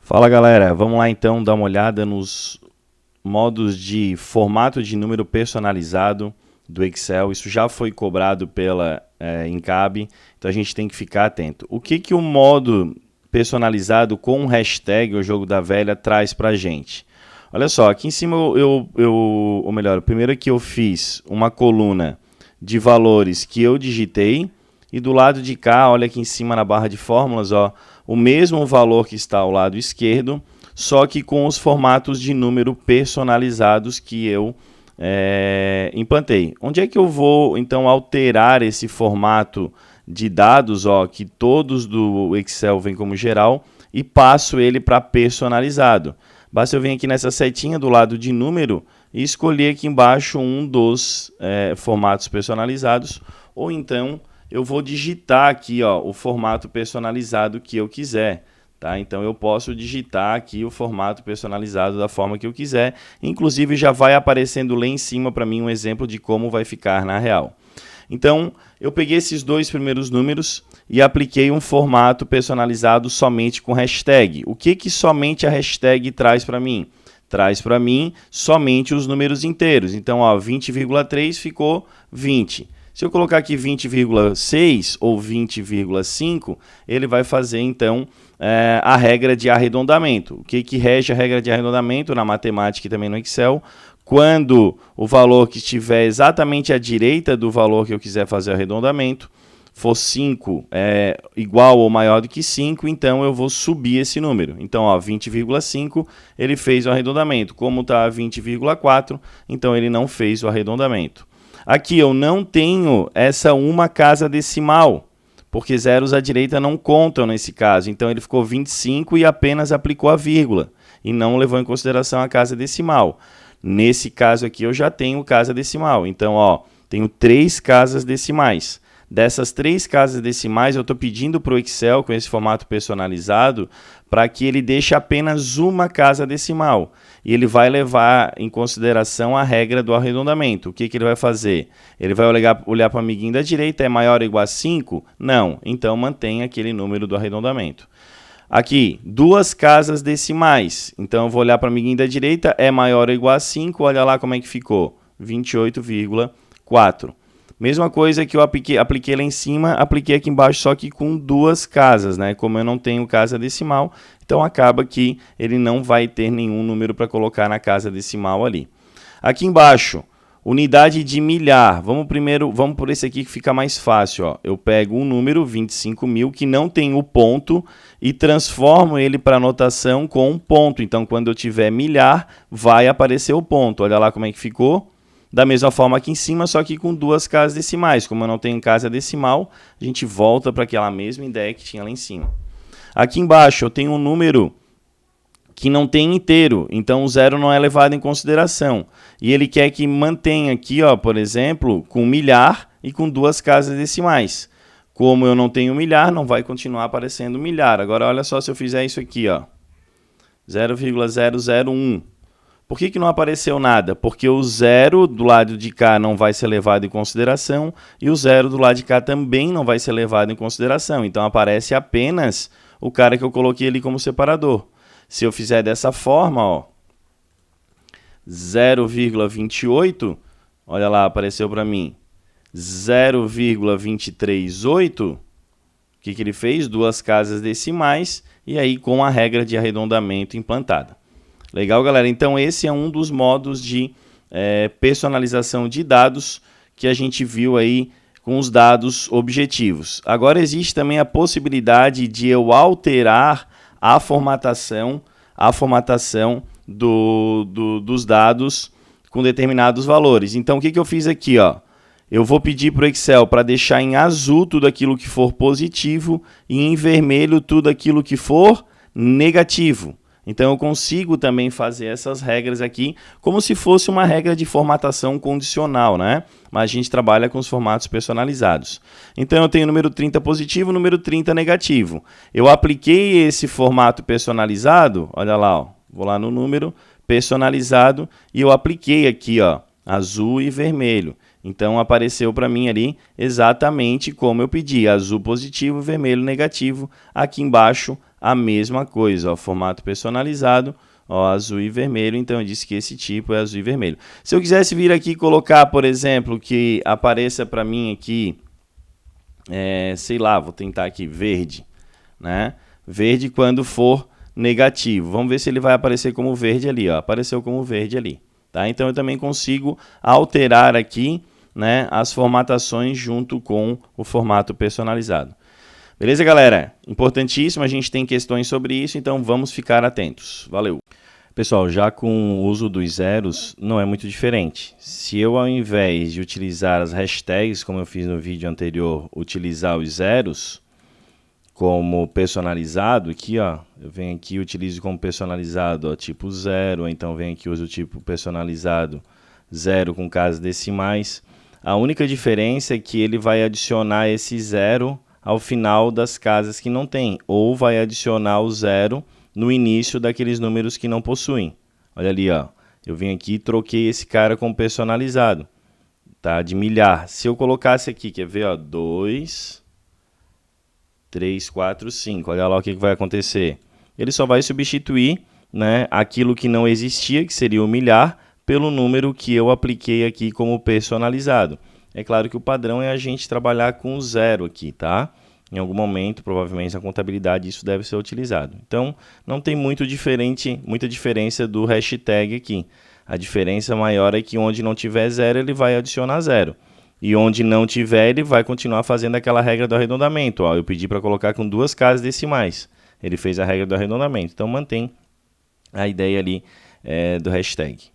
Fala galera, vamos lá então dar uma olhada nos modos de formato de número personalizado do Excel. Isso já foi cobrado pela Incab, então a gente tem que ficar atento. O que o modo personalizado com hashtag, o jogo da velha, traz para a gente? Olha só, aqui em cima ou melhor, primeiro que eu fiz uma coluna de valores que eu digitei, e do lado de cá, olha aqui em cima na barra de fórmulas, ó, o mesmo valor que está ao lado esquerdo, só que com os formatos de número personalizados que eu implantei. Onde é que eu vou, então, alterar esse formato de dados, ó, que todos do Excel vêm como geral, e passo ele para personalizado? Basta eu vir aqui nessa setinha do lado de número e escolher aqui embaixo um dos formatos personalizados, ou então eu vou digitar aqui, ó, o formato personalizado que eu quiser. Tá? Então eu posso digitar aqui o formato personalizado da forma que eu quiser. Inclusive já vai aparecendo lá em cima para mim um exemplo de como vai ficar na real. Então eu peguei esses dois primeiros números e apliquei um formato personalizado somente com hashtag. O que somente a hashtag traz para mim? Traz para mim somente os números inteiros. Então, 20,3 ficou 20. Se eu colocar aqui 20,6 ou 20,5, ele vai fazer, então, a regra de arredondamento. O que rege a regra de arredondamento na matemática e também no Excel? Quando o valor que estiver exatamente à direita do valor que eu quiser fazer o arredondamento for 5 igual ou maior do que 5, então eu vou subir esse número. Então, 20,5 ele fez o arredondamento. Como está 20,4, então ele não fez o arredondamento. Aqui eu não tenho essa uma casa decimal, porque zeros à direita não contam nesse caso. Então ele ficou 25 e apenas aplicou a vírgula e não levou em consideração a casa decimal. Nesse caso aqui eu já tenho casa decimal. Então, ó, tenho 3 casas decimais. Dessas 3 casas decimais, eu estou pedindo para o Excel, com esse formato personalizado, para que ele deixe apenas uma casa decimal. E ele vai levar em consideração a regra do arredondamento. O que ele vai fazer? Ele vai olhar para o amiguinho da direita, é maior ou igual a 5? Não, então mantém aquele número do arredondamento. Aqui, 2 casas decimais. Então eu vou olhar para o amiguinho da direita, é maior ou igual a 5, olha lá como é que ficou, 28,4. Mesma coisa que eu apliquei lá em cima, apliquei aqui embaixo, só que com 2 casas, né? Como eu não tenho casa decimal, então acaba que ele não vai ter nenhum número para colocar na casa decimal ali. Aqui embaixo, unidade de milhar. Vamos por esse aqui que fica mais fácil, ó. Eu pego um número, 25.000, que não tem o ponto e transformo ele para notação com um ponto. Então, quando eu tiver milhar, vai aparecer o ponto. Olha lá como é que ficou. Da mesma forma aqui em cima, só que com 2 casas decimais. Como eu não tenho casa decimal, a gente volta para aquela mesma ideia que tinha lá em cima. Aqui embaixo eu tenho um número que não tem inteiro, então o zero não é levado em consideração. E ele quer que mantenha aqui, ó, por exemplo, com milhar e com 2 casas decimais. Como eu não tenho milhar, não vai continuar aparecendo milhar. Agora olha só se eu fizer isso aqui, ó, 0,001. Por que não apareceu nada? Porque o zero do lado de cá não vai ser levado em consideração e o zero do lado de cá também não vai ser levado em consideração. Então aparece apenas o cara que eu coloquei ali como separador. Se eu fizer dessa forma, ó, 0,28, olha lá, apareceu para mim 0,238, o que ele fez? 2 casas decimais e aí com a regra de arredondamento implantada. Legal, galera? Então, esse é um dos modos de personalização de dados que a gente viu aí com os dados objetivos. Agora, existe também a possibilidade de eu alterar a formatação dos dados com determinados valores. Então, o que eu fiz aqui? Ó? Eu vou pedir para o Excel para deixar em azul tudo aquilo que for positivo e em vermelho tudo aquilo que for negativo. Então eu consigo também fazer essas regras aqui como se fosse uma regra de formatação condicional, né? Mas a gente trabalha com os formatos personalizados. Então eu tenho número 30 positivo, número 30 negativo. Eu apliquei esse formato personalizado, olha lá, ó, vou lá no número personalizado e eu apliquei aqui, ó, azul e vermelho. Então apareceu para mim ali exatamente como eu pedi, azul positivo, vermelho negativo. Aqui embaixo a mesma coisa, ó, formato personalizado, ó, azul e vermelho, então eu disse que esse tipo é azul e vermelho. Se eu quisesse vir aqui e colocar, por exemplo, que apareça para mim aqui, sei lá, vou tentar aqui, verde, né? Verde quando for negativo. Vamos ver se ele vai aparecer como verde ali, ó. Apareceu como verde ali, tá? Então eu também consigo alterar aqui, né, as formatações junto com o formato personalizado. Beleza, galera? Importantíssimo, a gente tem questões sobre isso, então vamos ficar atentos. Valeu! Pessoal, já com o uso dos zeros, não é muito diferente. Se eu, ao invés de utilizar as hashtags, como eu fiz no vídeo anterior, utilizar os zeros como personalizado, aqui, ó, eu venho aqui e utilizo como personalizado, ó, tipo 0, ou então venho aqui e uso o tipo personalizado 0 com casas decimais. A única diferença é que ele vai adicionar esse 0 ao final das casas que não tem, ou vai adicionar o 0 no início daqueles números que não possuem. Olha ali, ó, eu vim aqui e troquei esse cara como personalizado, tá? De milhar. Se eu colocasse aqui, quer ver, ó, 2, 3, 4, 5, olha lá o que vai acontecer. Ele só vai substituir, né, aquilo que não existia, que seria o milhar, pelo número que eu apliquei aqui como personalizado. É claro que o padrão é a gente trabalhar com zero aqui, tá? Em algum momento, provavelmente na contabilidade, isso deve ser utilizado. Então, não tem muita diferença do hashtag aqui. A diferença maior é que onde não tiver zero, ele vai adicionar zero. E onde não tiver, ele vai continuar fazendo aquela regra do arredondamento. Ó, eu pedi para colocar com 2 casas decimais. Ele fez a regra do arredondamento. Então, mantém a ideia ali do hashtag.